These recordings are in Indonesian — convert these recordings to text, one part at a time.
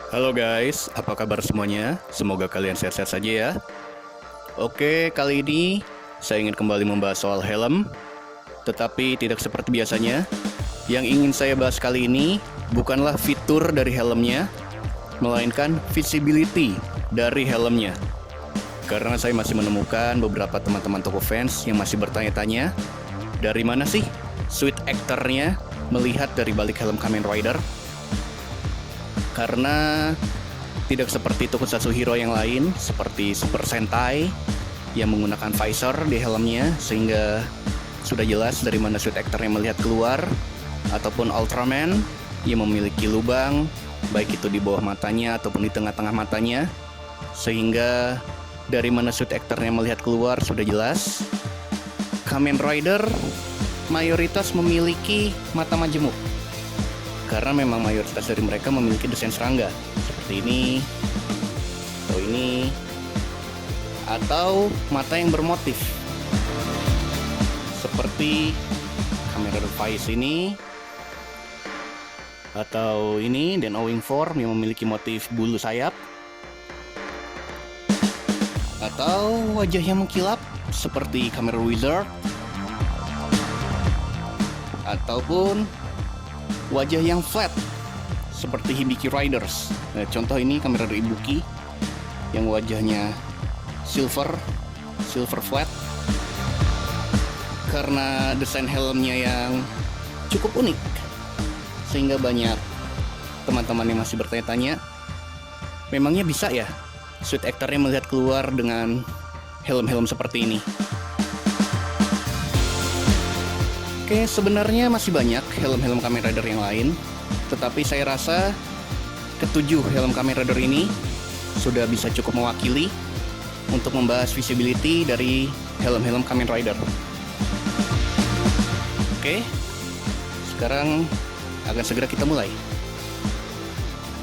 Halo guys, apa kabar semuanya? Semoga kalian sehat-sehat saja ya. Oke, kali ini saya ingin kembali membahas soal helm, tetapi tidak seperti biasanya. Yang ingin saya bahas kali ini bukanlah fitur dari helmnya, melainkan visibility dari helmnya. Karena saya masih menemukan beberapa teman-teman toko fans yang masih bertanya-tanya, dari mana sih suite actor-nya melihat dari balik helm Kamen Rider? Karena tidak seperti tokusatsu hero yang lain, seperti Super Sentai yang menggunakan visor di helmnya, sehingga sudah jelas dari mana suit actor yang melihat keluar, ataupun Ultraman yang memiliki lubang, baik itu di bawah matanya ataupun di tengah-tengah matanya, sehingga dari mana suit actor yang melihat keluar sudah jelas. Kamen Rider mayoritas memiliki mata majemuk, karena memang mayoritas dari mereka memiliki desain serangga seperti ini atau mata yang bermotif seperti Kamen Rider Vice ini, atau ini Dan Owing Form yang memiliki motif bulu sayap, atau wajah yang mengkilap seperti Kamen Rider Wizard, ataupun wajah yang flat seperti Hibiki Riders. Nah, contoh ini Kamen Rider Ibuki yang wajahnya silver flat, karena desain helmnya yang cukup unik, sehingga banyak teman-teman yang masih bertanya-tanya, memangnya bisa ya suit actornya melihat keluar dengan helm-helm seperti ini? Oke, sebenarnya masih banyak helm-helm Kamen Rider yang lain, tetapi saya rasa ketujuh helm Kamen Rider ini sudah bisa cukup mewakili untuk membahas visibility dari helm-helm Kamen Rider. Oke, sekarang akan segera kita mulai.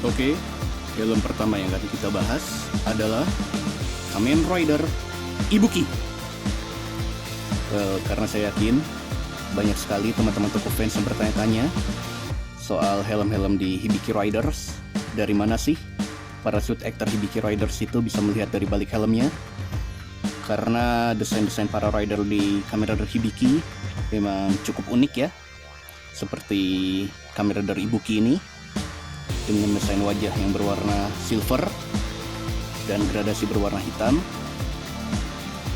Oke, helm pertama yang akan kita bahas adalah Kamen Rider Ibuki. Karena saya yakin banyak sekali teman-teman toko fans yang bertanya-tanya soal helm-helm di Hibiki Riders. Dari mana sih para suit actor Hibiki Riders itu bisa melihat dari balik helmnya? Karena desain-desain para rider di Kamen Rider Hibiki memang cukup unik ya, seperti Kamen Rider Ibuki ini dengan desain wajah yang berwarna silver dan gradasi berwarna hitam.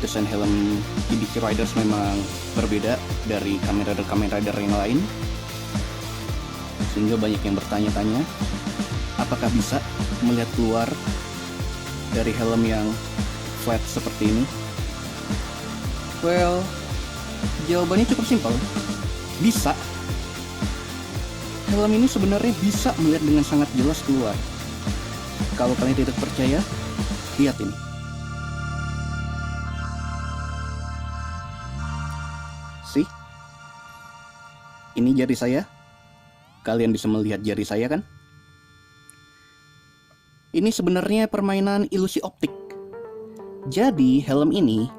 Desain helm Hibiki Riders memang berbeda dari Kamen Rider yang lain, sehingga banyak yang bertanya-tanya apakah bisa melihat keluar dari helm yang flat seperti ini. Well, jawabannya cukup simpel, bisa. Helm ini sebenarnya bisa melihat dengan sangat jelas keluar. Kalau kalian tidak percaya, lihat ini. See? Ini jari saya. Kalian bisa melihat jari saya kan? Ini sebenarnya permainan ilusi optik. Jadi helm ini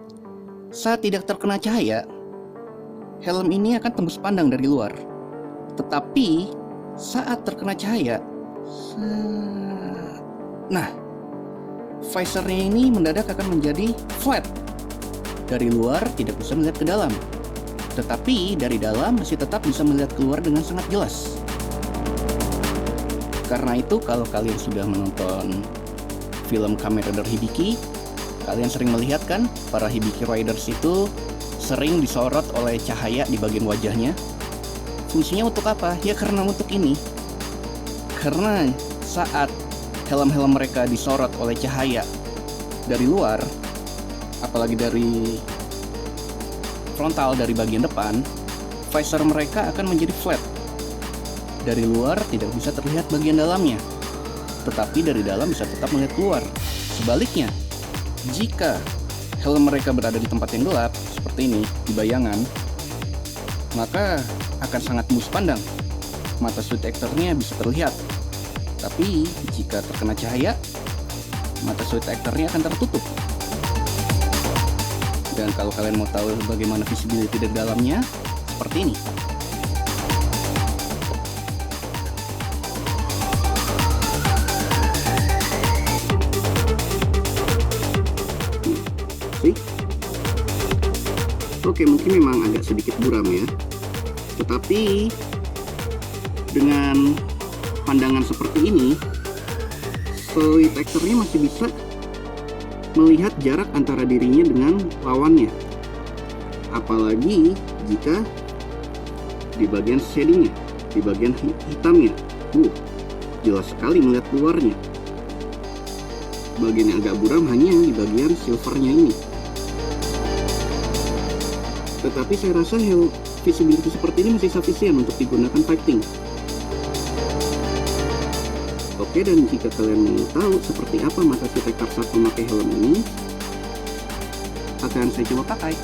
saat tidak terkena cahaya, helm ini akan tembus pandang dari luar. Tetapi saat terkena cahaya, nah, visornya ini mendadak akan menjadi flat. Dari luar tidak bisa melihat ke dalam, tetapi dari dalam masih tetap bisa melihat keluar dengan sangat jelas. Karena itu kalau kalian sudah menonton film Kamen Rider Hibiki, kalian sering melihat kan para Hibiki Riders itu sering disorot oleh cahaya di bagian wajahnya. Fungsinya untuk apa? Ya karena untuk ini. Karena saat helm-helm mereka disorot oleh cahaya dari luar, apalagi dari frontal, dari bagian depan, visor mereka akan menjadi flat. Dari luar tidak bisa terlihat bagian dalamnya, tetapi dari dalam bisa tetap melihat keluar. Sebaliknya, jika helm mereka berada di tempat yang gelap seperti ini, di bayangan, maka akan sangat tembus pandang. Mata suit actornya bisa terlihat, tapi jika terkena cahaya, mata suit actornya akan tertutup. Dan kalau kalian mau tahu bagaimana visibility dari dalamnya, seperti ini. Oke, mungkin memang agak sedikit buram ya, tetapi dengan pandangan seperti ini, fluid actor-nya masih bisa melihat jarak antara dirinya dengan lawannya. Apalagi jika di bagian shadingnya, di bagian hitamnya, jelas sekali melihat luarnya. Bagian yang agak buram hanya di bagian silvernya ini. Tetapi saya rasa visibility seperti ini masih sufficient untuk digunakan fighting. Oke, dan jika kalian mau tahu seperti apa mata si Tekar saat memakai helm ini, akan saya coba pakai.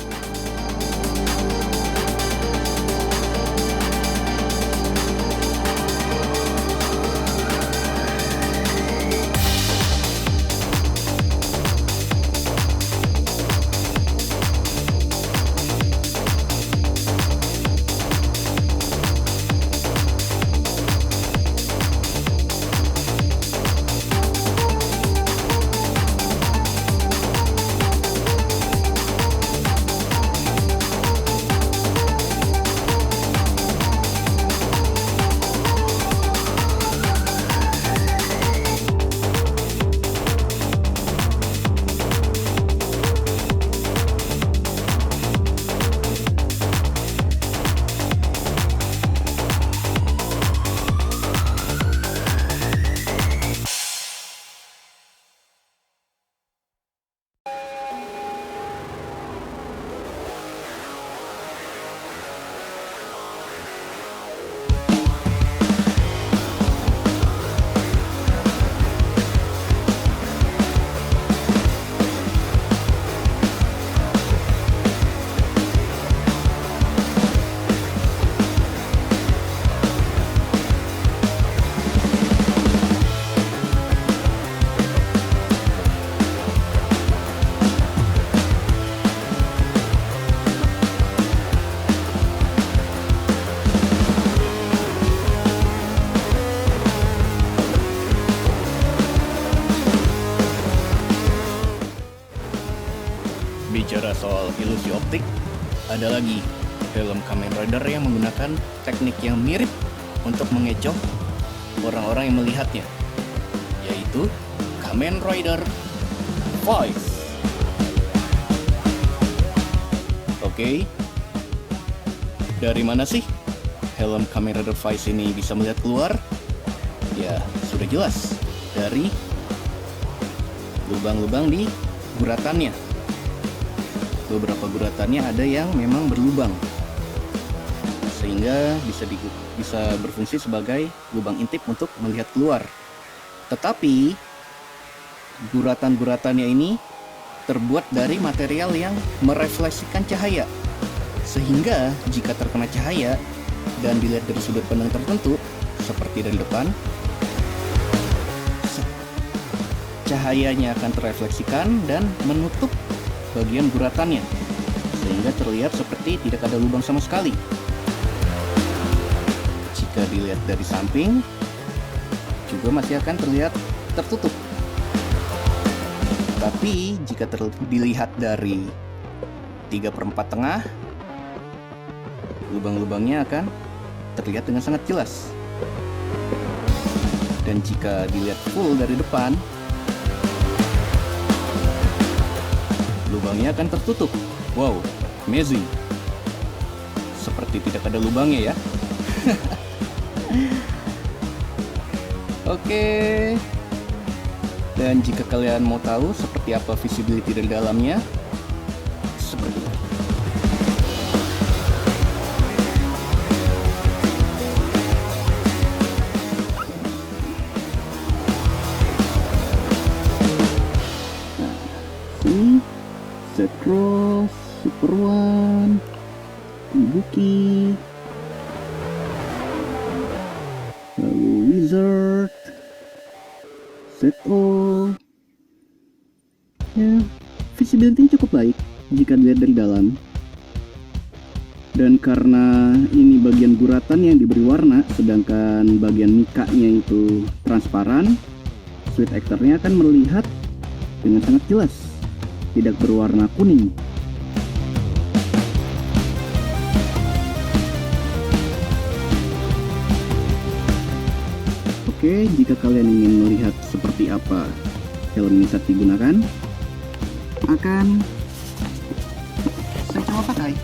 Bicara soal ilusi optik, ada lagi helm Kamen Rider yang menggunakan teknik yang mirip untuk mengecoh orang-orang yang melihatnya, yaitu Kamen Rider Vice. Oke, dari mana sih helm Kamen Rider Vice ini bisa melihat keluar? Ya, sudah jelas dari lubang-lubang di guratannya. Beberapa guratannya ada yang memang berlubang, sehingga bisa berfungsi sebagai lubang intip untuk melihat keluar. Tetapi guratan-guratannya ini terbuat dari material yang merefleksikan cahaya, sehingga jika terkena cahaya dan dilihat dari sudut pandang tertentu, seperti dari depan, cahayanya akan terefleksikan dan menutup bagian guratannya, sehingga terlihat seperti tidak ada lubang sama sekali. Jika dilihat dari samping, juga masih akan terlihat tertutup. Tapi jika dilihat dari 3/4 tengah, lubang-lubangnya akan terlihat dengan sangat jelas. Dan jika dilihat full dari depan, lubangnya akan tertutup. Wow, amazing. Seperti tidak ada lubangnya ya. Oke. Dan jika kalian mau tahu seperti apa visibility dari dalamnya, seperti ini. Cross, Super One, Ibuki, lalu Wizard, Zeto. Ya, visibility cukup baik jika dilihat dari dalam. Dan karena ini bagian guratan yang diberi warna, sedangkan bagian mikanya itu transparan, Sweet Actor-nya akan melihat dengan sangat jelas, tidak berwarna kuning. Oke, jika kalian ingin melihat seperti apa helm ini saat digunakan, akan saya coba pakai.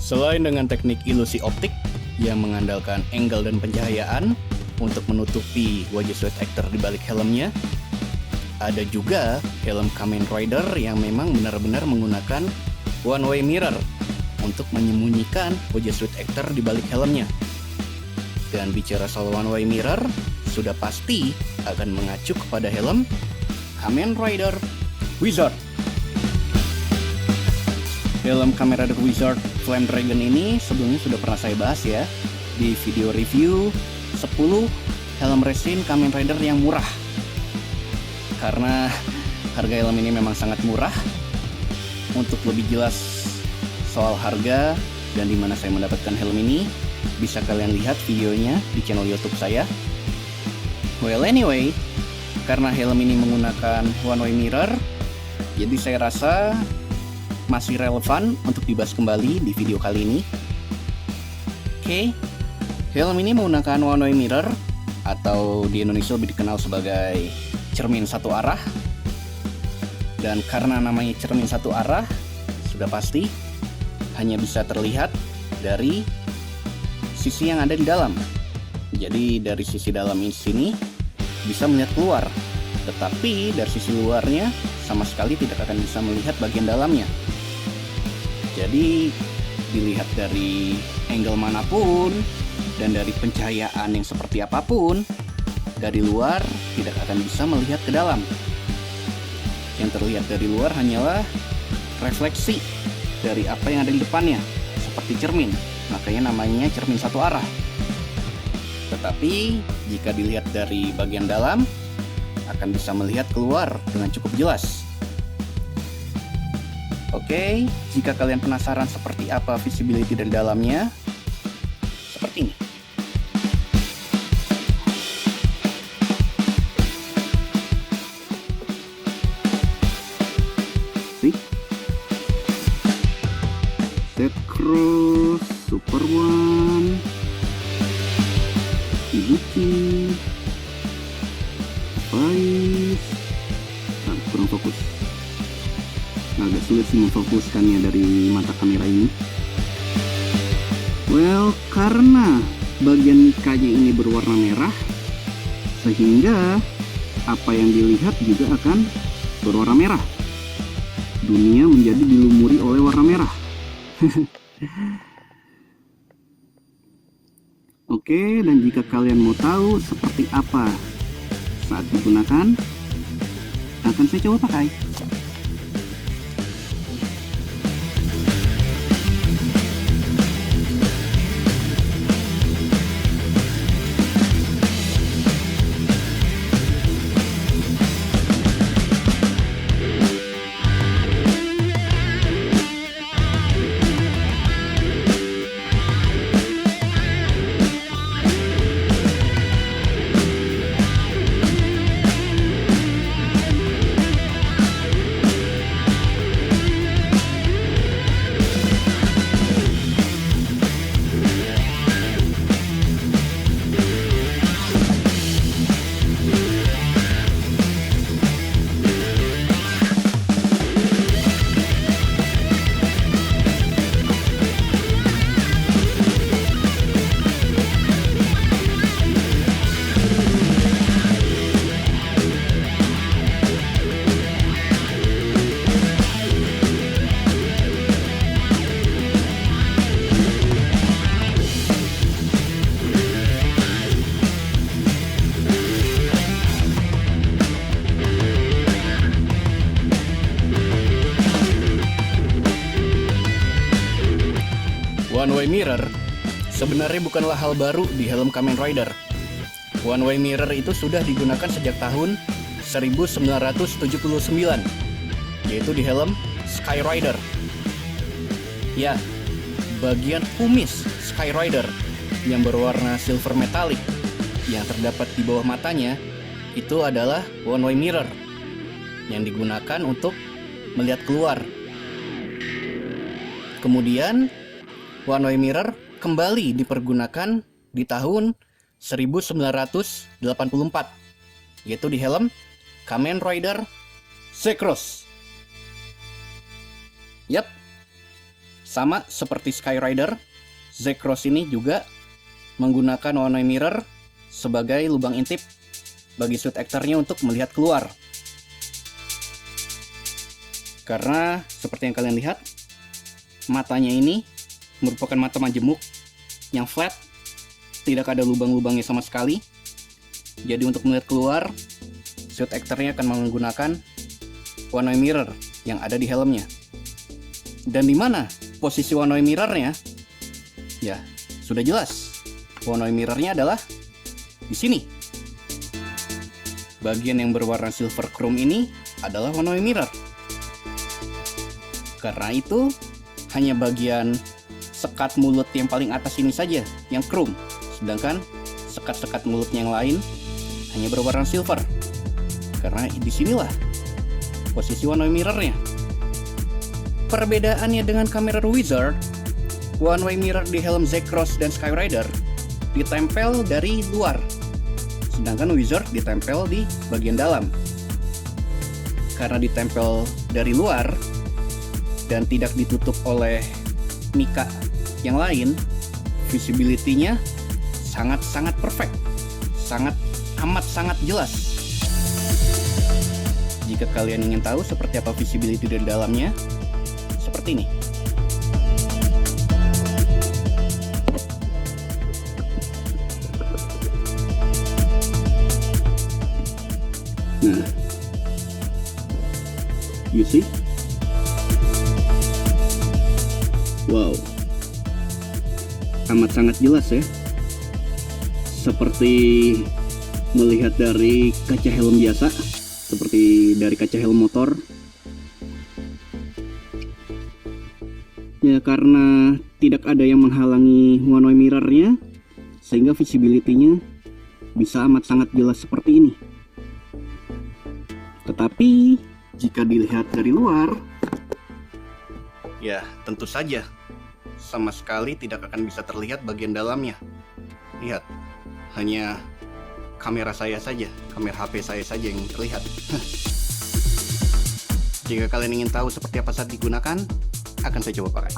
Selain dengan teknik ilusi optik yang mengandalkan angle dan pencahayaan untuk menutupi wajah sweat actor di balik helmnya, ada juga helm Kamen Rider yang memang benar-benar menggunakan one way mirror untuk menyembunyikan wajah sweat actor di balik helmnya. Dan bicara soal one way mirror, sudah pasti akan mengacu kepada helm Kamen Rider Wizard. Helm Kamen Rider Wizard Flame Dragon ini sebelumnya sudah pernah saya bahas ya di video review 10 helm resin Kamen Rider yang murah. Karena harga helm ini memang sangat murah. Untuk lebih jelas soal harga dan dimana saya mendapatkan helm ini, bisa kalian lihat videonya di channel YouTube saya. Well anyway, karena helm ini menggunakan one way mirror, jadi saya rasa masih relevan untuk dibahas kembali di video kali ini. Oke, helm ini menggunakan one way mirror atau di Indonesia lebih dikenal sebagai cermin satu arah. Dan karena namanya cermin satu arah, sudah pasti hanya bisa terlihat dari sisi yang ada di dalam. Jadi dari sisi dalam ini sini bisa melihat keluar, tetapi dari sisi luarnya sama sekali tidak akan bisa melihat bagian dalamnya. Jadi dilihat dari angle manapun dan dari pencahayaan yang seperti apapun, dari luar tidak akan bisa melihat ke dalam. Yang terlihat dari luar hanyalah refleksi dari apa yang ada di depannya, seperti cermin. Makanya namanya cermin satu arah. Tetapi jika dilihat dari bagian dalam, akan bisa melihat keluar dengan cukup jelas. Oke, jika kalian penasaran seperti apa visibility dari dalamnya, seperti ini. Set Cross, Super One, Ibuki, Vice, kurang fokus. Agak sulit sih memfokuskannya dari mata kamera ini. Well, karena bagian mikanya ini berwarna merah, sehingga apa yang dilihat juga akan berwarna merah. Dunia menjadi dilumuri oleh warna merah. Oke, dan jika kalian mau tahu seperti apa saat digunakan, akan saya coba pakai. One-way mirror sebenarnya bukanlah hal baru di helm Kamen Rider. One-way mirror itu sudah digunakan sejak tahun 1979, yaitu di helm Sky Rider. Ya, bagian kumis Sky Rider yang berwarna silver metallic yang terdapat di bawah matanya itu adalah one-way mirror yang digunakan untuk melihat keluar. Kemudian one-way mirror kembali dipergunakan di tahun 1984, yaitu di helm Kamen Rider Z-Cross. Yap, sama seperti Sky Rider, Z-Cross ini juga menggunakan one-way mirror sebagai lubang intip bagi suit actor-nya untuk melihat keluar. Karena seperti yang kalian lihat, matanya ini merupakan mata majemuk yang flat, tidak ada lubang-lubangnya sama sekali. Jadi untuk melihat keluar, suit actor-nya akan menggunakan one-way mirror yang ada di helmnya. Dan di mana posisi one-way mirror-nya? Ya, sudah jelas. One-way mirror-nya adalah di sini. Bagian yang berwarna silver chrome ini adalah one-way mirror. Karena itu, hanya bagian sekat mulut yang paling atas ini saja yang chrome, sedangkan sekat-sekat mulut yang lain hanya berwarna silver. Karena disinilah posisi one-way mirror-nya. Perbedaannya dengan kamera Wizard, one-way mirror di helm Z-Cross dan Sky Rider ditempel dari luar, sedangkan Wizard ditempel di bagian dalam. Karena ditempel dari luar dan tidak ditutup oleh mika yang lain, visibility-nya sangat-sangat perfect, sangat jelas. Jika kalian ingin tahu seperti apa visibility dari dalamnya, seperti ini. Nah, you see? Wow, amat sangat jelas ya. Seperti melihat dari kaca helm biasa, seperti dari kaca helm motor. Ya, karena tidak ada yang menghalangi one-way mirror-nya, sehingga visibility-nya bisa amat sangat jelas seperti ini. Tetapi jika dilihat dari luar, ya tentu saja sama sekali tidak akan bisa terlihat bagian dalamnya. Lihat, hanya kamera saya saja, kamera HP saya saja yang terlihat. Jika kalian ingin tahu seperti apa saat digunakan, akan saya coba pakai.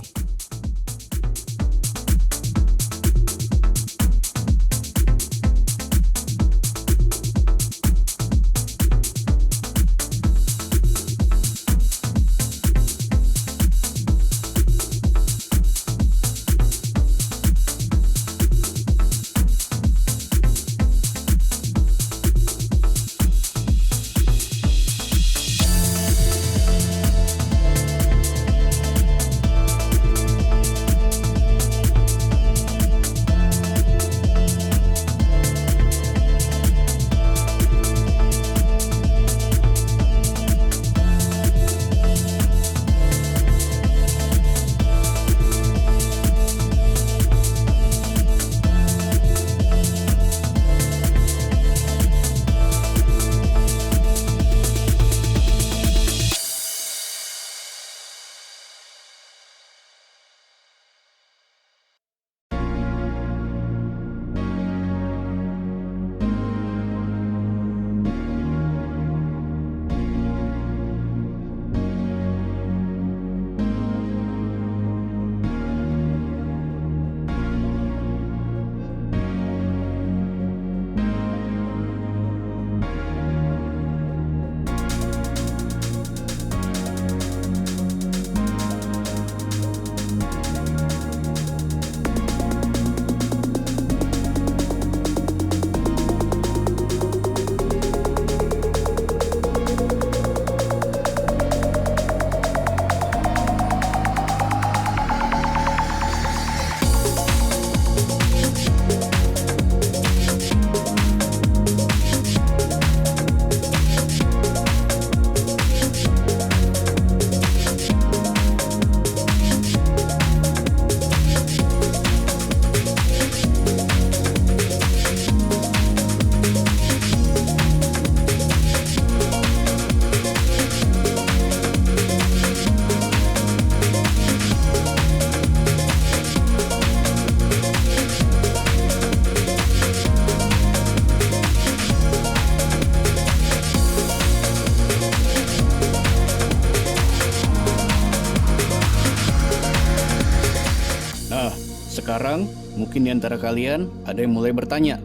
Sekarang, mungkin di antara kalian ada yang mulai bertanya,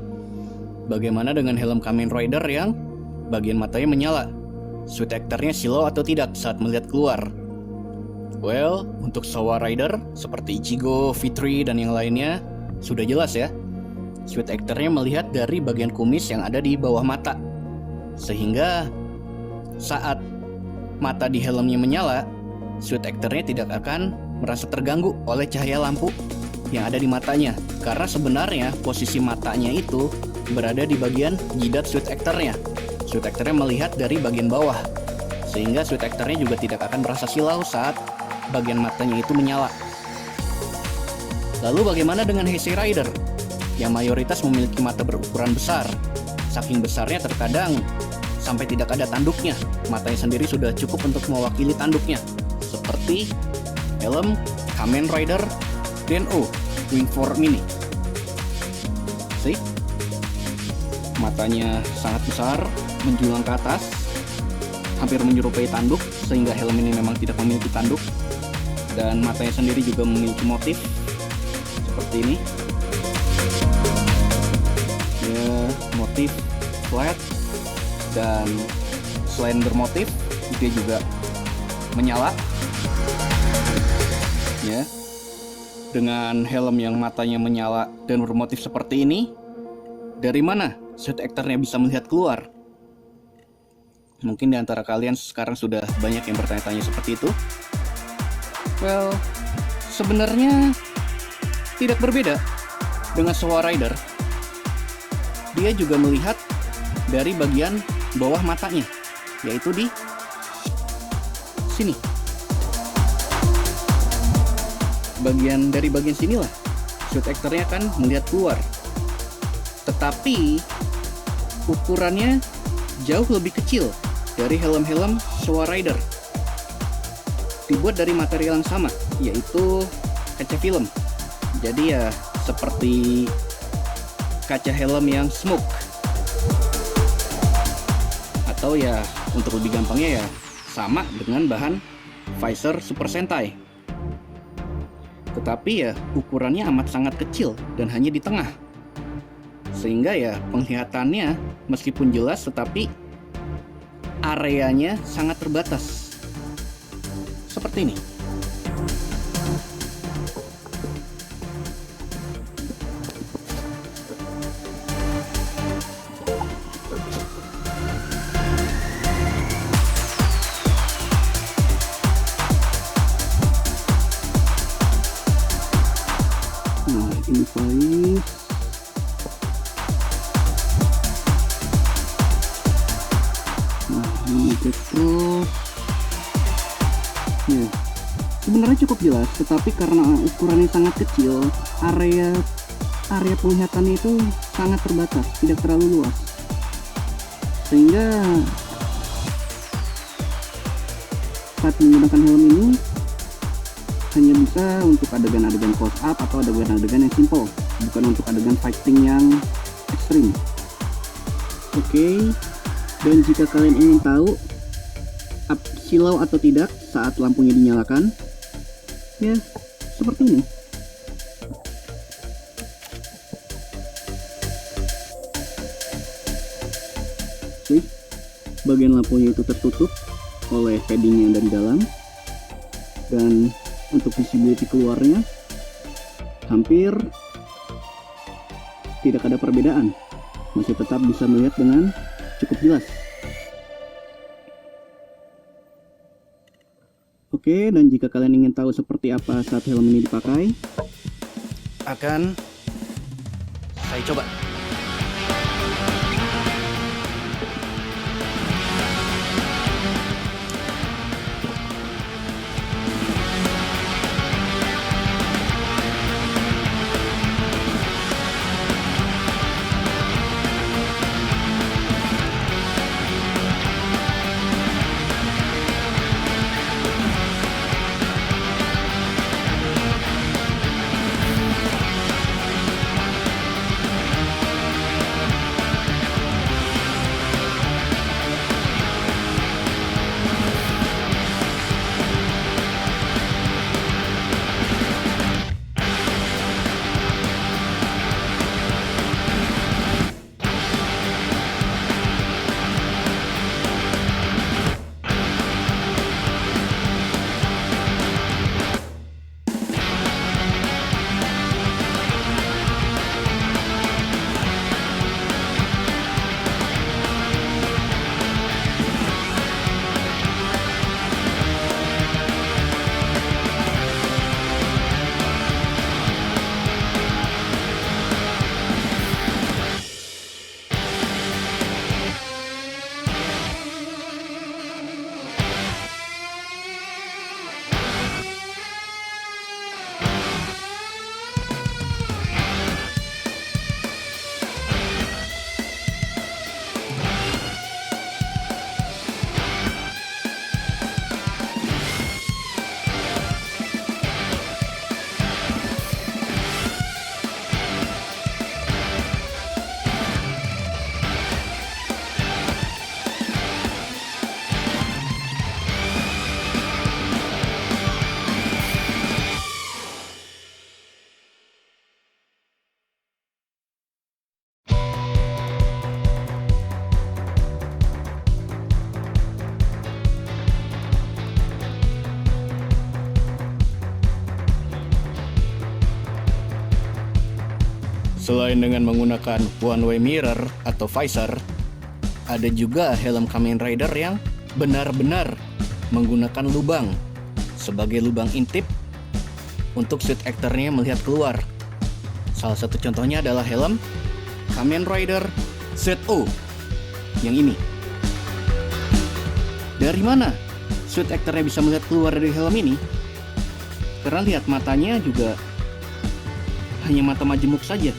bagaimana dengan helm Kamen Rider yang bagian matanya menyala? Suit actornya silau atau tidak saat melihat keluar? Well, untuk Showa Rider seperti Ichigo, Fitri, dan yang lainnya sudah jelas ya. Suit actornya melihat dari bagian kumis yang ada di bawah mata. Sehingga saat mata di helmnya menyala, suit actornya tidak akan merasa terganggu oleh cahaya lampu yang ada di matanya, karena sebenarnya posisi matanya itu berada di bagian jidat suit actornya. Suit actornya melihat dari bagian bawah, sehingga suit actornya juga tidak akan merasa silau saat bagian matanya itu menyala. Lalu bagaimana dengan Heisei Rider yang mayoritas memiliki mata berukuran besar? Saking besarnya terkadang sampai tidak ada tanduknya. Matanya sendiri sudah cukup untuk mewakili tanduknya, seperti helm Kamen Rider Den-O Wing 4 Mini. See? Matanya sangat besar, menjulang ke atas, hampir menyerupai tanduk, sehingga helm ini memang tidak memiliki tanduk. Dan matanya sendiri juga memiliki motif seperti ini. Ya, motif flat dan selain bermotif, dia juga menyala. Ya. Dengan helm yang matanya menyala dan bermotif seperti ini, dari mana suit actornya bisa melihat keluar? Mungkin di antara kalian sekarang sudah banyak yang bertanya-tanya seperti itu. Well, sebenarnya tidak berbeda dengan Showa Rider. Dia juga melihat dari bagian bawah matanya, yaitu di sini. Dari bagian sinilah suit actornya akan melihat keluar. Tetapi ukurannya jauh lebih kecil dari helm-helm Showa Rider. Dibuat dari material yang sama, yaitu kaca film. Jadi ya seperti kaca helm yang smoke. Atau ya untuk lebih gampangnya ya sama dengan bahan visor Super Sentai. Tetapi ya ukurannya amat sangat kecil dan hanya di tengah. Sehingga ya penglihatannya meskipun jelas tetapi areanya sangat terbatas. Seperti ini. Nah, ini file. Nah, ini backdrop. Ya, sebenarnya cukup jelas, tetapi karena ukurannya sangat kecil, area penglihatannya itu sangat terbatas, tidak terlalu luas. Sehingga saat menggunakan helm ini hanya bisa untuk adegan-adegan close up atau adegan-adegan yang simple, bukan untuk adegan fighting yang ekstrim. Oke, dan jika kalian ingin tahu silau atau tidak saat lampunya dinyalakan, ya seperti ini. Oke, bagian lampunya itu tertutup oleh padding yang dari dalam, dan untuk visibility keluarnya hampir tidak ada perbedaan, masih tetap bisa melihat dengan cukup jelas. Oke, dan jika kalian ingin tahu seperti apa saat helm ini dipakai, akan saya coba. Selain dengan menggunakan one-way mirror atau visor, ada juga helm Kamen Rider yang benar-benar menggunakan lubang sebagai lubang intip untuk suit actornya melihat keluar. Salah satu contohnya adalah helm Kamen Rider ZO yang ini. Dari mana suit actornya bisa melihat keluar dari helm ini? Karena lihat matanya juga hanya mata majemuk saja,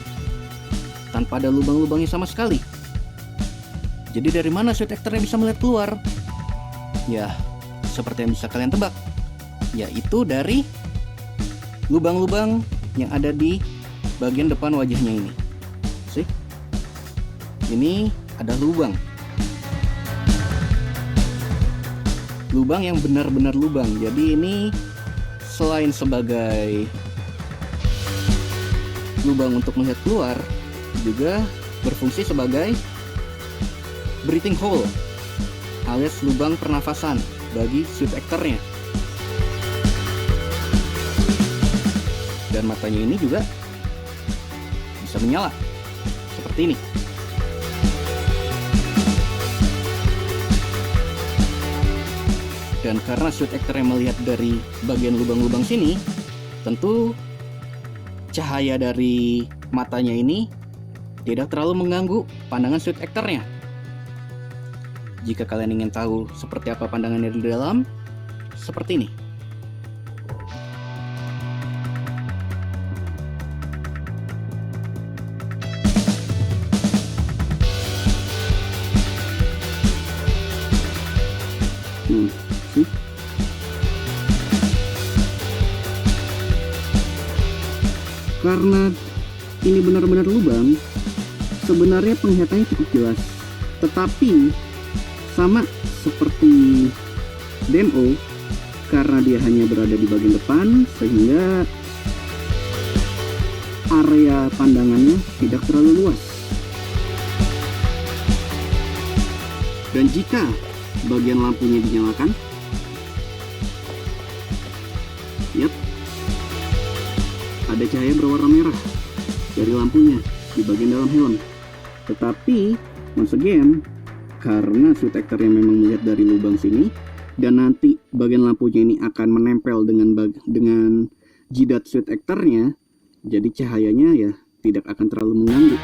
tanpa ada lubang-lubangnya sama sekali. Jadi dari mana suit actornya bisa melihat keluar? Ya, seperti yang bisa kalian tebak, yaitu dari lubang-lubang yang ada di bagian depan wajahnya ini. See? Ini ada lubang. Lubang yang benar-benar lubang. Jadi ini selain sebagai lubang untuk melihat keluar, juga berfungsi sebagai breathing hole alias lubang pernafasan bagi suit actornya. Dan matanya ini juga bisa menyala seperti ini. Dan karena suit actornya melihat dari bagian lubang-lubang sini, tentu cahaya dari matanya ini tidak terlalu mengganggu pandangan suit actornya. Jika kalian ingin tahu seperti apa pandangannya di dalam, seperti ini. See? Karena ini benar-benar lubang, sebenarnya penglihatannya cukup jelas. Tetapi sama seperti demo, karena dia hanya berada di bagian depan, sehingga area pandangannya tidak terlalu luas. Dan jika bagian lampunya dinyalakan, ada cahaya berwarna merah dari lampunya di bagian dalam helm. Tetapi once again, karena suit actornya memang melihat dari lubang sini, dan nanti bagian lampunya ini akan menempel dengan jidat suit actornya, jadi cahayanya ya tidak akan terlalu mengganggu.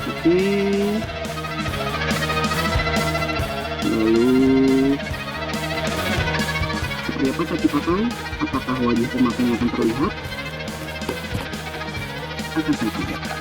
Oke. Lalu seperti apa saat dipakai? Apakah wajah pemakainya akan terlihat? Akan saya perlihatkan.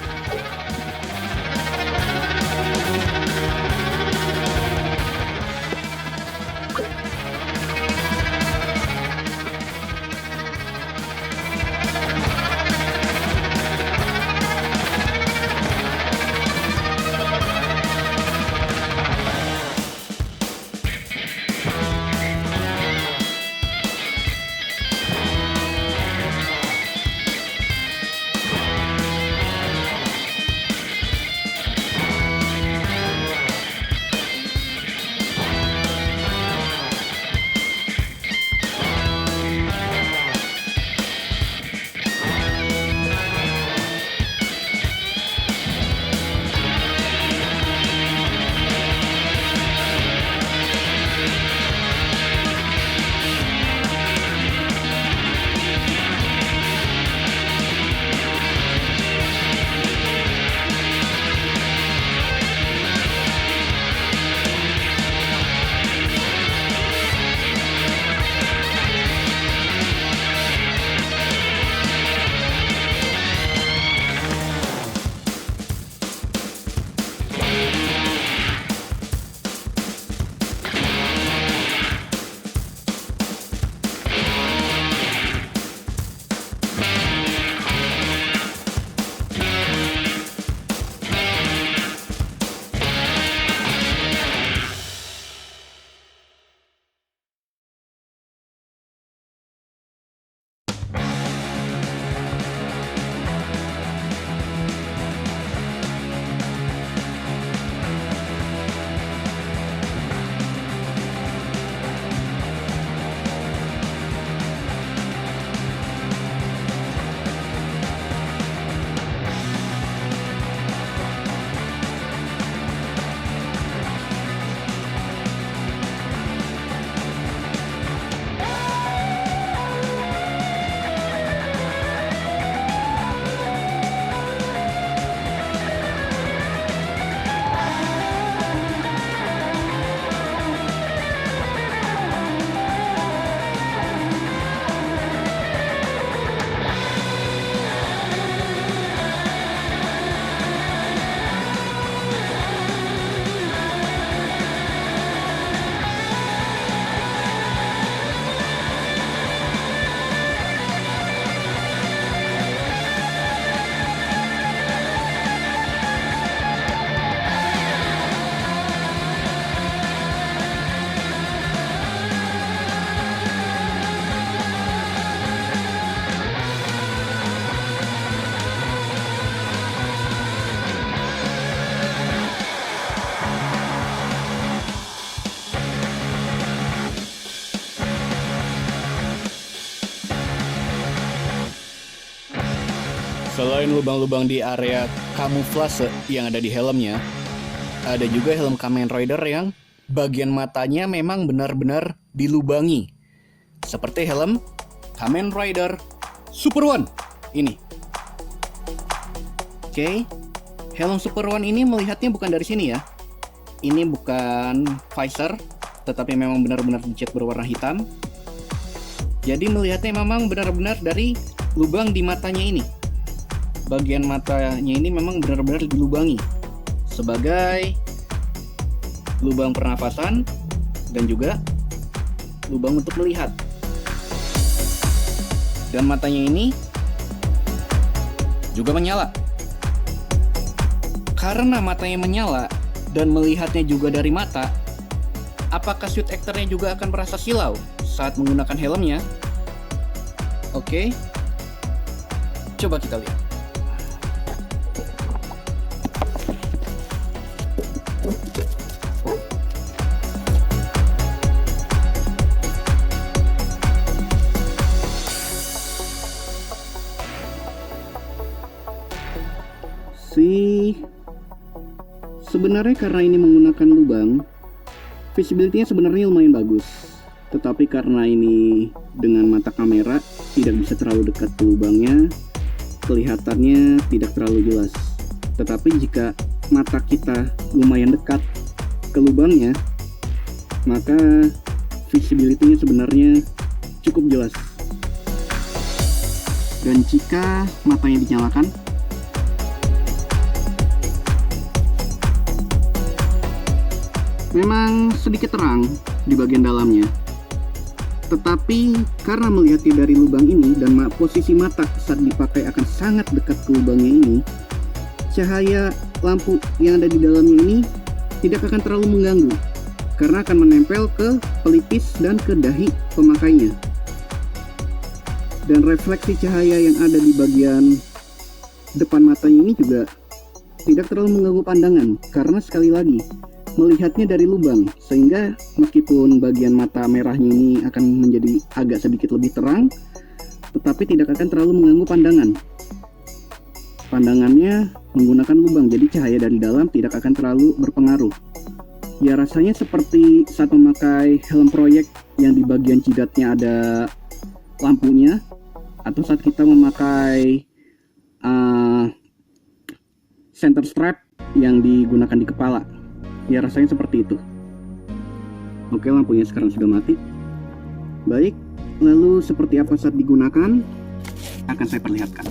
Selain lubang-lubang di area kamuflase yang ada di helmnya, ada juga helm Kamen Rider yang bagian matanya memang benar-benar dilubangi. Seperti helm Kamen Rider Super One ini. Oke, helm Super One ini melihatnya bukan dari sini ya. Ini bukan visor, tetapi memang benar-benar dicat berwarna hitam. Jadi melihatnya memang benar-benar dari lubang di matanya ini. Bagian matanya ini memang benar-benar dilubangi sebagai lubang pernafasan dan juga lubang untuk melihat. Dan matanya ini juga menyala. Karena matanya menyala dan melihatnya juga dari mata, apakah suit actornya juga akan merasa silau saat menggunakan helmnya? Oke, coba kita lihat. Sebenarnya karena ini menggunakan lubang, visibility-nya sebenarnya lumayan bagus. Tetapi karena ini dengan mata kamera tidak bisa terlalu dekat ke lubangnya, kelihatannya tidak terlalu jelas. Tetapi jika mata kita lumayan dekat ke lubangnya, maka visibility-nya sebenarnya cukup jelas. Dan jika matanya dinyalakan, memang sedikit terang di bagian dalamnya. Tetapi karena melihatnya dari lubang ini dan posisi mata saat dipakai akan sangat dekat ke lubangnya ini, cahaya lampu yang ada di dalamnya ini tidak akan terlalu mengganggu karena akan menempel ke pelipis dan ke dahi pemakainya. Dan refleksi cahaya yang ada di bagian depan matanya ini juga tidak terlalu mengganggu pandangan karena sekali lagi melihatnya dari lubang, sehingga meskipun bagian mata merahnya ini akan menjadi agak sedikit lebih terang, tetapi tidak akan terlalu mengganggu pandangan. Pandangannya menggunakan lubang, jadi cahaya dari dalam tidak akan terlalu berpengaruh. Ya rasanya seperti saat memakai helm proyek yang di bagian jidatnya ada lampunya, atau saat kita memakai center strap yang digunakan di kepala. Ya rasanya seperti itu. Oke, lampunya sekarang sudah mati. Baik, lalu seperti apa saat digunakan akan saya perlihatkan.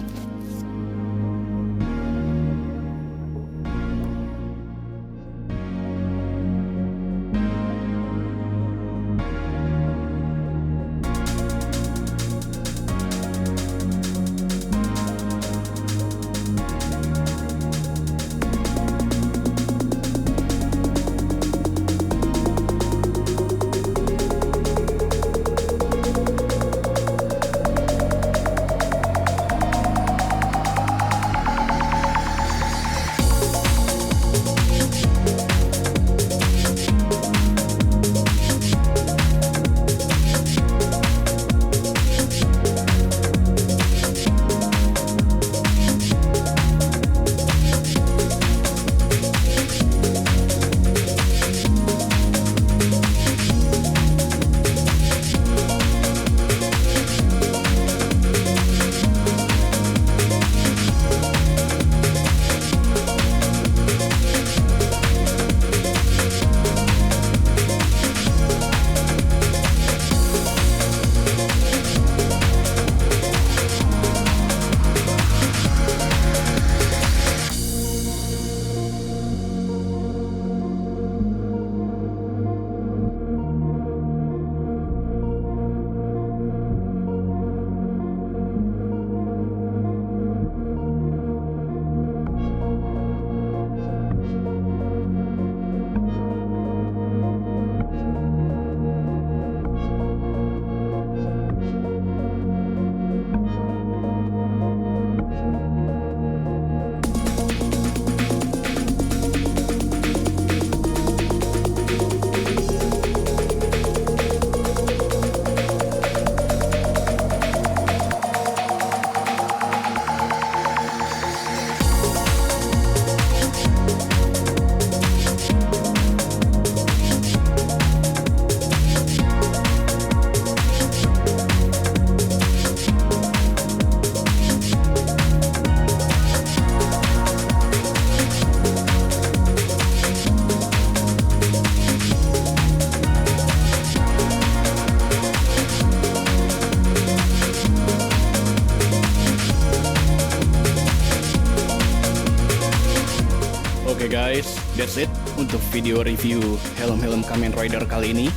Oke guys, that's it untuk video review helm-helm Kamen Rider kali ini.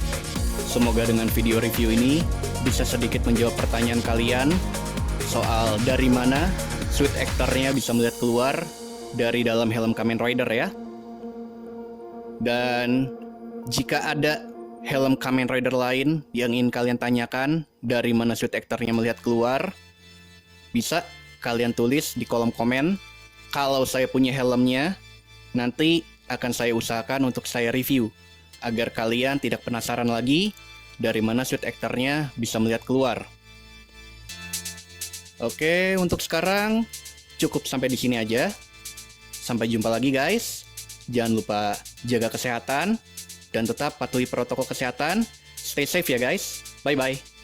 Semoga dengan video review ini bisa sedikit menjawab pertanyaan kalian soal dari mana suit actor-nya bisa melihat keluar dari dalam helm Kamen Rider ya. Dan jika ada helm Kamen Rider lain yang ingin kalian tanyakan dari mana suit actor-nya melihat keluar, bisa kalian tulis di kolom komen. Kalau saya punya helmnya, nanti akan saya usahakan untuk saya review agar kalian tidak penasaran lagi dari mana suit actor-nya bisa melihat keluar. Oke, untuk sekarang cukup sampai di sini aja. Sampai jumpa lagi guys. Jangan lupa jaga kesehatan dan tetap patuhi protokol kesehatan. Stay safe ya guys. Bye bye.